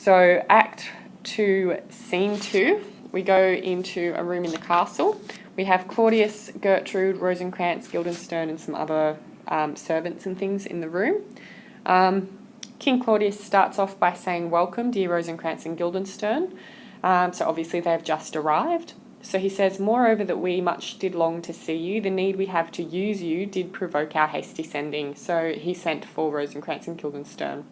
So Act 2, Scene 2, we go into a room in the castle. We have Claudius, Gertrude, Rosencrantz, Guildenstern, and some other servants and things in the room. King Claudius starts off by saying, "Welcome, dear Rosencrantz and Guildenstern." So obviously they've just arrived. So he says, "Moreover, that we much did long to see you, the need we have to use you did provoke our hasty sending." So he sent for Rosencrantz and Guildenstern.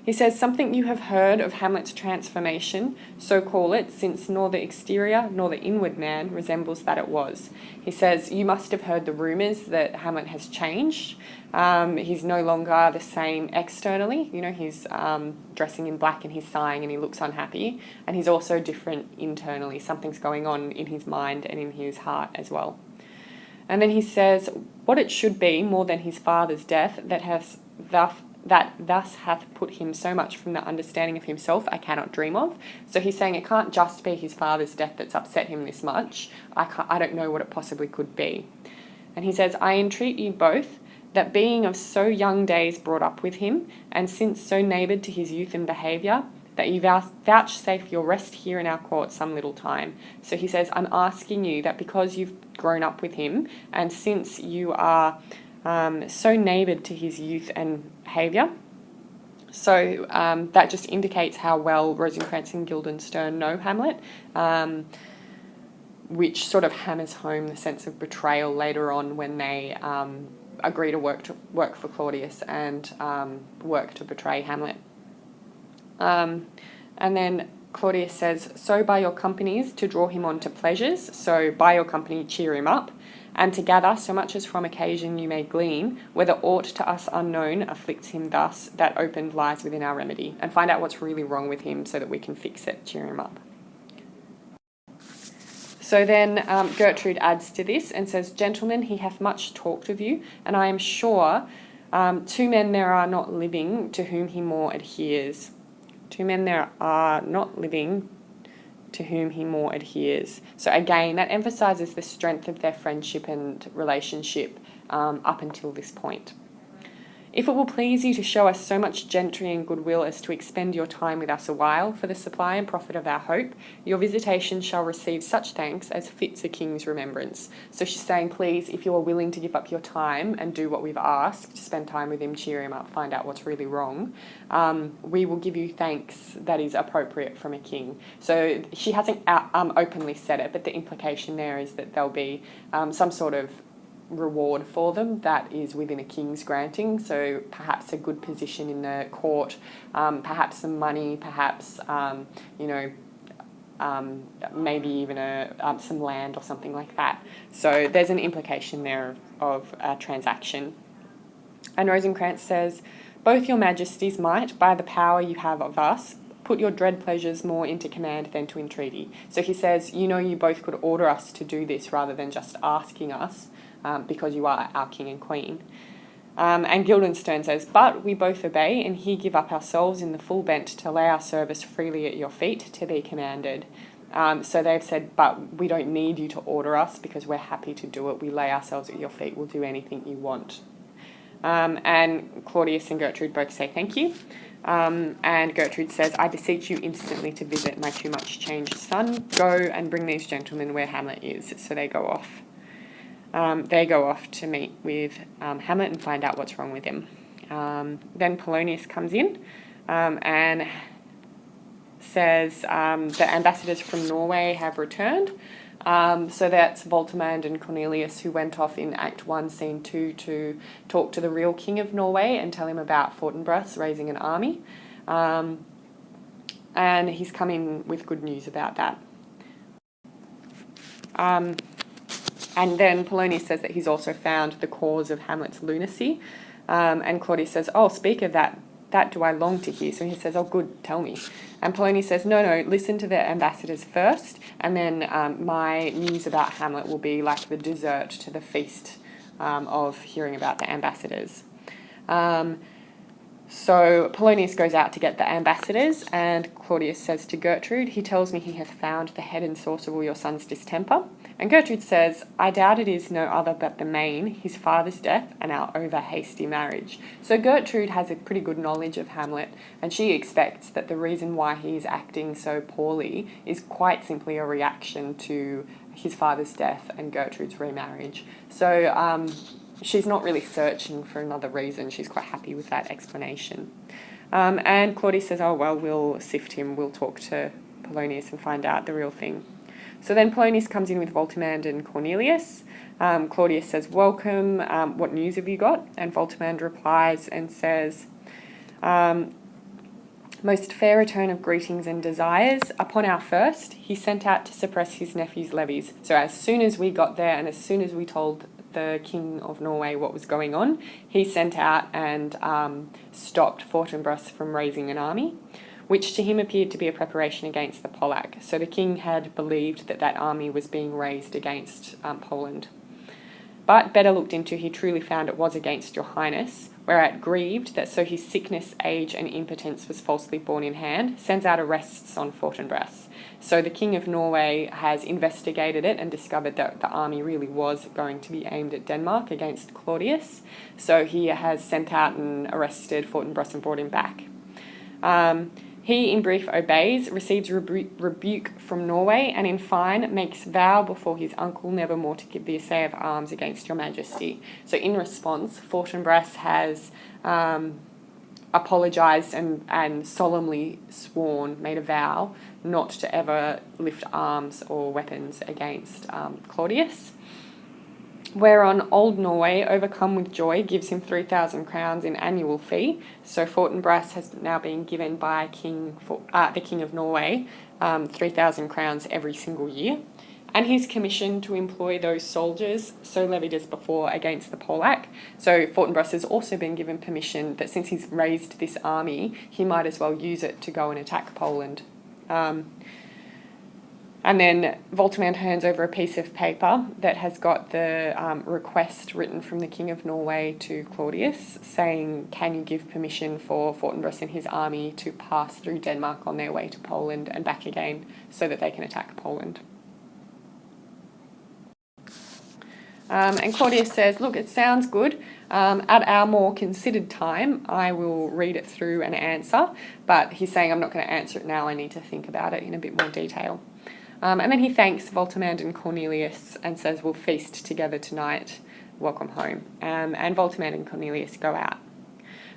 He says, "Something you have heard of Hamlet's transformation, so call it, since nor the exterior nor the inward man resembles that it was." He says, "You must have heard the rumours that Hamlet has changed. He's no longer the same externally. You know, he's dressing in black and he's sighing and he looks unhappy. And he's also different internally. Something's going on in his mind and in his heart as well." And then he says, "What it should be more than his father's death that thus hath put him so much from the understanding of himself, I cannot dream of." So he's saying it can't just be his father's death that's upset him this much. I don't know what it possibly could be. And he says, "I entreat you both, that being of so young days brought up with him, and since so neighboured to his youth and behaviour, that you vouchsafe your rest here in our court some little time." So he says, I'm asking you that because you've grown up with him, and since you are so neighboured to his youth and behaviour. So that just indicates how well Rosencrantz and Guildenstern know Hamlet, which sort of hammers home the sense of betrayal later on when they agree to work for Claudius and work to betray Hamlet. And then Claudius says, "So by your companies to draw him on to pleasures, so by your company cheer him up, and to gather so much as from occasion you may glean, whether aught to us unknown afflicts him thus, that opened lies within our remedy, and find out what's really wrong with him so that we can fix it, cheer him up." So then Gertrude adds to this and says, "Gentlemen, he hath much talked of you, and I am sure 2 men there are not living to whom he more adheres." 2 men there are not living to whom he more adheres. So again, that emphasises the strength of their friendship and relationship up until this point. "If it will please you to show us so much gentry and goodwill as to expend your time with us a while for the supply and profit of our hope, your visitation shall receive such thanks as fits a king's remembrance." So she's saying, please, if you are willing to give up your time and do what we've asked, spend time with him, cheer him up, find out what's really wrong, we will give you thanks that is appropriate from a king. So she hasn't openly said it, but the implication there is that there'll be some sort of reward for them that is within a king's granting, so perhaps a good position in the court, perhaps some money, perhaps maybe even some land or something like that. So there's an implication there of a transaction. And Rosencrantz says, "Both your majesties might, by the power you have of us, put your dread pleasures more into command than to entreaty." So he says, you both could order us to do this rather than just asking us, because you are our king and queen. And Guildenstern says, "But we both obey, and here give up ourselves in the full bent to lay our service freely at your feet to be commanded." So they've said, but we don't need you to order us because we're happy to do it. We lay ourselves at your feet. We'll do anything you want. And Claudius and Gertrude both say thank you. And Gertrude says, "I beseech you instantly to visit my too much changed son. Go and bring these gentlemen where Hamlet is." So they go off. They go off to meet with Hamlet and find out what's wrong with him. Then Polonius comes in and says the ambassadors from Norway have returned. So that's Voltimand and Cornelius, who went off in Act 1, Scene 2 to talk to the real king of Norway and tell him about Fortinbras raising an army. And he's come in with good news about that. And then Polonius says that he's also found the cause of Hamlet's lunacy. And Claudius says, "Oh, speak of that do I long to hear." So he says, "Oh, good, tell me." And Polonius says, no, listen to the ambassadors first, and then my news about Hamlet will be like the dessert to the feast of hearing about the ambassadors. So Polonius goes out to get the ambassadors, and Claudius says to Gertrude, "He tells me he hath found the head and source of all your son's distemper." And Gertrude says, "I doubt it is no other but the main, his father's death, and our over-hasty marriage." So Gertrude has a pretty good knowledge of Hamlet, and she expects that the reason why he is acting so poorly is quite simply a reaction to his father's death and Gertrude's remarriage. So she's not really searching for another reason. She's quite happy with that explanation. And Claudius says, "Oh, well, we'll sift him. We'll talk to Polonius and find out the real thing." So then Polonius comes in with Voltimand and Cornelius. Claudius says, "Welcome. What news have you got?" And Voltimand replies and says, "Most fair return of greetings and desires. Upon our first, he sent out to suppress his nephew's levies." So as soon as we got there and as soon as we told the King of Norway what was going on, he sent out and stopped Fortinbras from raising an army, which to him appeared to be a preparation against the Polack. So the king had believed that that army was being raised against Poland. But better looked into, he truly found it was against your highness, whereat grieved that so his sickness, age, and impotence was falsely borne in hand, sends out arrests on Fortinbras. So the King of Norway has investigated it and discovered that the army really was going to be aimed at Denmark against Claudius. So he has sent out and arrested Fortinbras and brought him back. He, in brief, obeys, receives rebuke from Norway, and in fine makes vow before his uncle never more to give the assay of arms against your majesty. So in response, Fortinbras has apologised and solemnly sworn, made a vow, not to ever lift arms or weapons against Claudius. Whereon Old Norway, overcome with joy, gives him 3,000 crowns in annual fee. So Fortinbras has now been given by the King of Norway 3,000 crowns every single year. And he's commissioned to employ those soldiers, so levied as before, against the Polack. So Fortinbras has also been given permission that since he's raised this army, he might as well use it to go and attack Poland. And then Voltimand hands over a piece of paper that has got the request written from the King of Norway to Claudius saying, can you give permission for Fortinbras and his army to pass through Denmark on their way to Poland and back again so that they can attack Poland? And Claudius says, look, it sounds good. At our more considered time, I will read it through and answer. But he's saying, I'm not going to answer it now. I need to think about it in a bit more detail. And then he thanks Voltimand and Cornelius and says, we'll feast together tonight. Welcome home. And Voltimand and Cornelius go out.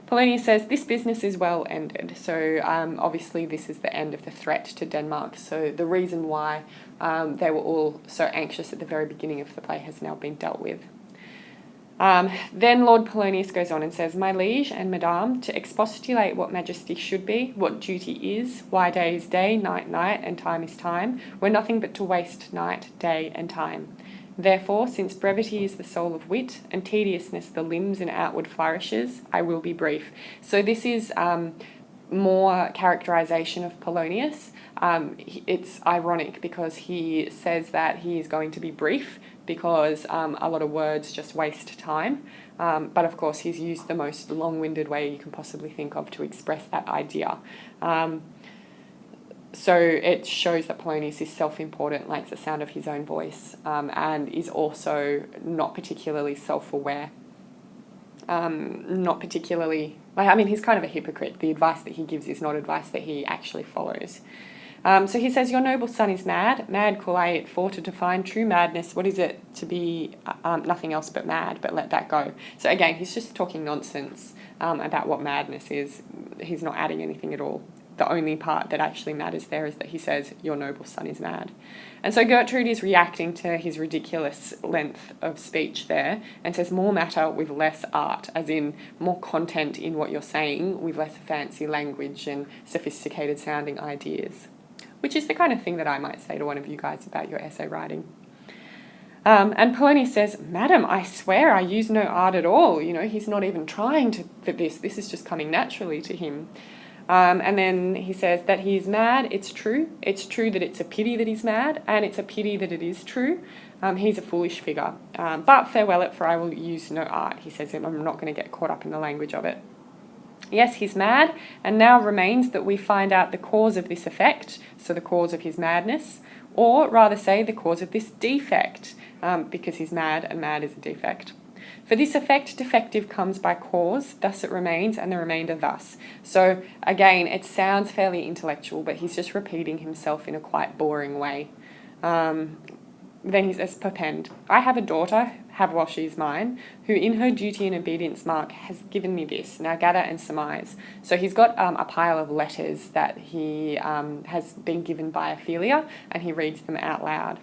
Polonius says, this business is well ended. So obviously this is the end of the threat to Denmark. So the reason why they were all so anxious at the very beginning of the play has now been dealt with. Then Lord Polonius goes on and says, my liege and madame, to expostulate what majesty should be, what duty is, why day is day, night night, and time is time, were nothing but to waste night, day, and time. Therefore, since brevity is the soul of wit, and tediousness the limbs and outward flourishes, I will be brief. So this is more characterization of Polonius. It's ironic because he says that he is going to be brief because a lot of words just waste time. But of course, he's used the most long-winded way you can possibly think of to express that idea. So it shows that Polonius is self-important, likes the sound of his own voice, and is also not particularly self-aware. Not particularly... he's kind of a hypocrite. The advice that he gives is not advice that he actually follows. So he says, your noble son is mad. Mad call I it for to define true madness. What is it to be nothing else but mad, but let that go. So again, he's just talking nonsense about what madness is. He's not adding anything at all. The only part that actually matters there is that he says, your noble son is mad. And so Gertrude is reacting to his ridiculous length of speech there and says more matter with less art, as in more content in what you're saying with less fancy language and sophisticated sounding ideas, which is the kind of thing that I might say to one of you guys about your essay writing. And Polonius says, Madam, I swear I use no art at all. He's not even trying for this. This is just coming naturally to him. And then he says that he is mad. It's true. It's true that it's a pity that he's mad, and it's a pity that it is true. He's a foolish figure. But farewell it, for I will use no art. He says, I'm not going to get caught up in the language of it. Yes, he's mad, and now remains that we find out the cause of this effect, so the cause of his madness, or rather say the cause of this defect, because he's mad, and mad is a defect. For this effect, defective comes by cause, thus it remains, and the remainder thus. So again, it sounds fairly intellectual, but he's just repeating himself in a quite boring way. Then he says, perpend. I have a daughter, have while she is mine, who in her duty and obedience mark has given me this. Now gather and surmise. So he's got a pile of letters that he has been given by Ophelia, and he reads them out loud.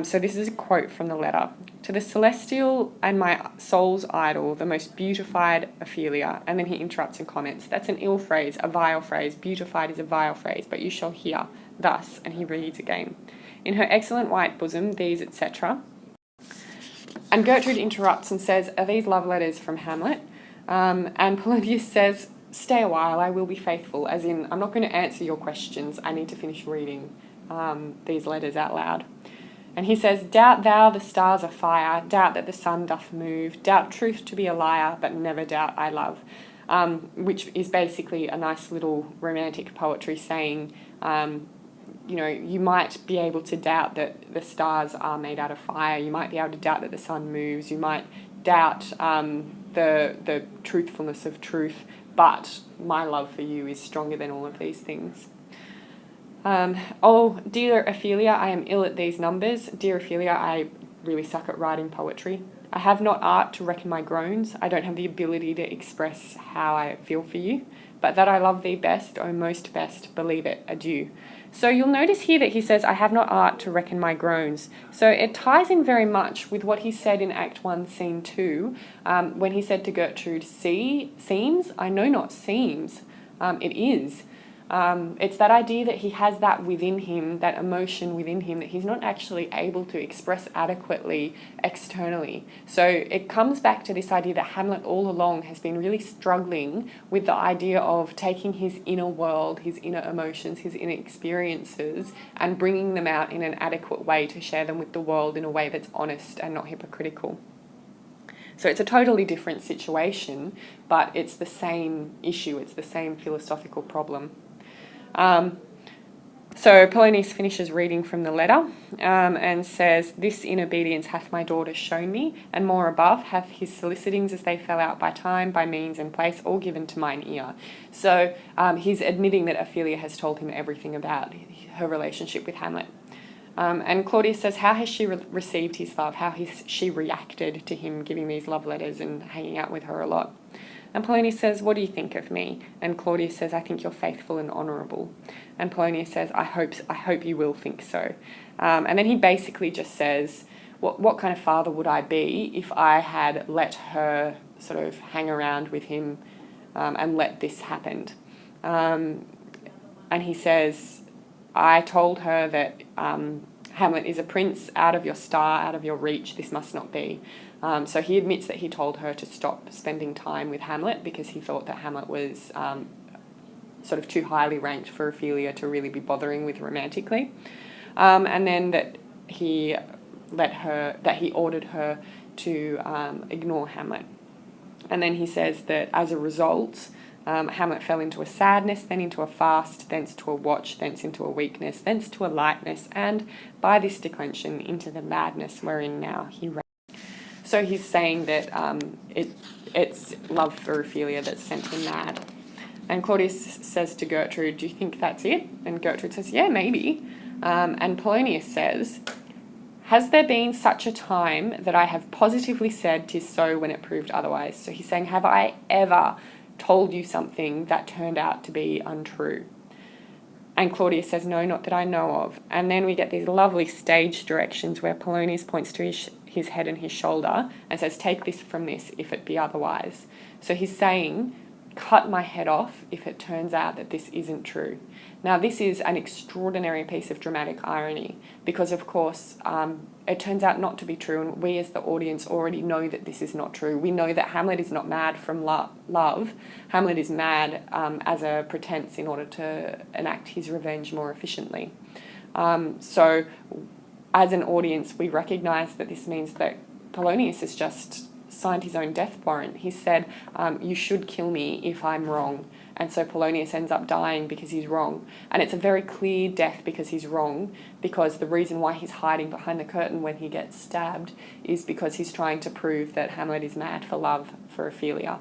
So this is a quote from the letter. To the celestial and my soul's idol, the most beautified Ophelia. And then he interrupts and comments. That's an ill phrase, a vile phrase. Beautified is a vile phrase, but you shall hear thus. And he reads again. In her excellent white bosom, these, etc. And Gertrude interrupts and says, are these love letters from Hamlet? And Polonius says, stay a while, I will be faithful. As in, I'm not going to answer your questions. I need to finish reading these letters out loud. And he says, doubt thou the stars are fire, doubt that the sun doth move, doubt truth to be a liar, but never doubt I love. Which is basically a nice little romantic poetry saying, you might be able to doubt that the stars are made out of fire, you might be able to doubt that the sun moves, you might doubt the truthfulness of truth, but my love for you is stronger than all of these things. Oh, dear Ophelia, I am ill at these numbers. Dear Ophelia, I really suck at writing poetry. I have not art to reckon my groans. I don't have the ability to express how I feel for you. But that I love thee best, O most best, believe it, adieu. So you'll notice here that he says, I have not art to reckon my groans. So it ties in very much with what he said in Act 1, Scene 2, when he said to Gertrude, seems? I know not seems. It is. It's that idea that he has that within him, that emotion within him, that he's not actually able to express adequately externally. So it comes back to this idea that Hamlet all along has been really struggling with the idea of taking his inner world, his inner emotions, his inner experiences, and bringing them out in an adequate way to share them with the world in a way that's honest and not hypocritical. So it's a totally different situation, but it's the same issue, it's the same philosophical problem. So Polonius finishes reading from the letter and says, this in obedience hath my daughter shown me, and more above hath his solicitings as they fell out by time, by means and place, all given to mine ear. So he's admitting that Ophelia has told him everything about her relationship with Hamlet. And Claudius says, how has she received his love? How has she reacted to him giving these love letters and hanging out with her a lot? And Polonius says, what do you think of me? And Claudius says, I think you're faithful and honourable. And Polonius says, I hope you will think so. And then he basically just says, what kind of father would I be if I had let her sort of hang around with him and let this happen? And he says, I told her that Hamlet is a prince out of your star, out of your reach, this must not be. So he admits that he told her to stop spending time with Hamlet because he thought that Hamlet was sort of too highly ranked for Ophelia to really be bothering with romantically. And then that he ordered her to ignore Hamlet. And then he says that as a result, Hamlet fell into a sadness, then into a fast, thence to a watch, thence into a weakness, thence to a lightness, and by this declension into the madness wherein now he reigned. So he's saying that it's love for Ophelia that's sent him mad. And Claudius says to Gertrude, do you think that's it? And Gertrude says, yeah, maybe. And Polonius says, has there been such a time that I have positively said 'tis so when it proved otherwise? So he's saying, have I ever told you something that turned out to be untrue? And Claudius says, no, not that I know of. And then we get these lovely stage directions where Polonius points to his head and his shoulder and says, take this from this if it be otherwise. So he's saying, cut my head off if it turns out that this isn't true. Now, this is an extraordinary piece of dramatic irony because, of course, it turns out not to be true, and we as the audience already know that this is not true. We know that Hamlet is not mad from love. Hamlet is mad as a pretense in order to enact his revenge more efficiently. So, as an audience, we recognise that this means that Polonius is just signed his own death warrant. He said, you should kill me if I'm wrong. And so Polonius ends up dying because he's wrong. And it's a very clear death because he's wrong, because the reason why he's hiding behind the curtain when he gets stabbed is because he's trying to prove that Hamlet is mad for love for Ophelia.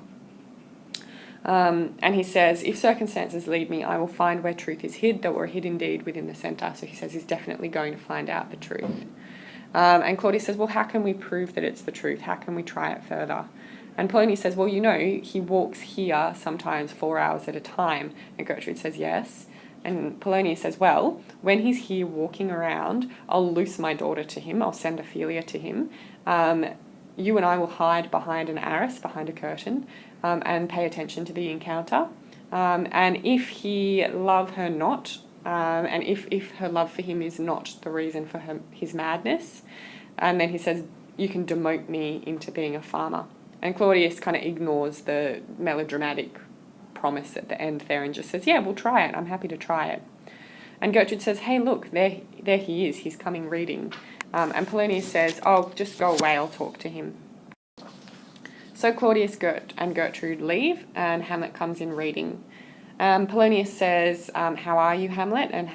And he says, if circumstances lead me, I will find where truth is hid, that were hid indeed within the centre. So he says he's definitely going to find out the truth. And Claudius says, well, how can we prove that it's the truth? How can we try it further? And Polonius says, well, he walks here sometimes 4 hours at a time. And Gertrude says, yes. And Polonius says, well, when he's here walking around, I'll loose my daughter to him. I'll send Ophelia to him. You and I will hide behind an arras, behind a curtain, and pay attention to the encounter. And if he love her not, and if her love for him is not the reason for his madness, and then he says, you can demote me into being a farmer. And Claudius kind of ignores the melodramatic promise at the end there and just says, yeah, we'll try it. I'm happy to try it. And Gertrude says, hey, look, there he is. He's coming reading. And Polonius says, oh, just go away. I'll talk to him. So Claudius and Gertrude leave, and Hamlet comes in reading. Polonius says, how are you, Hamlet? And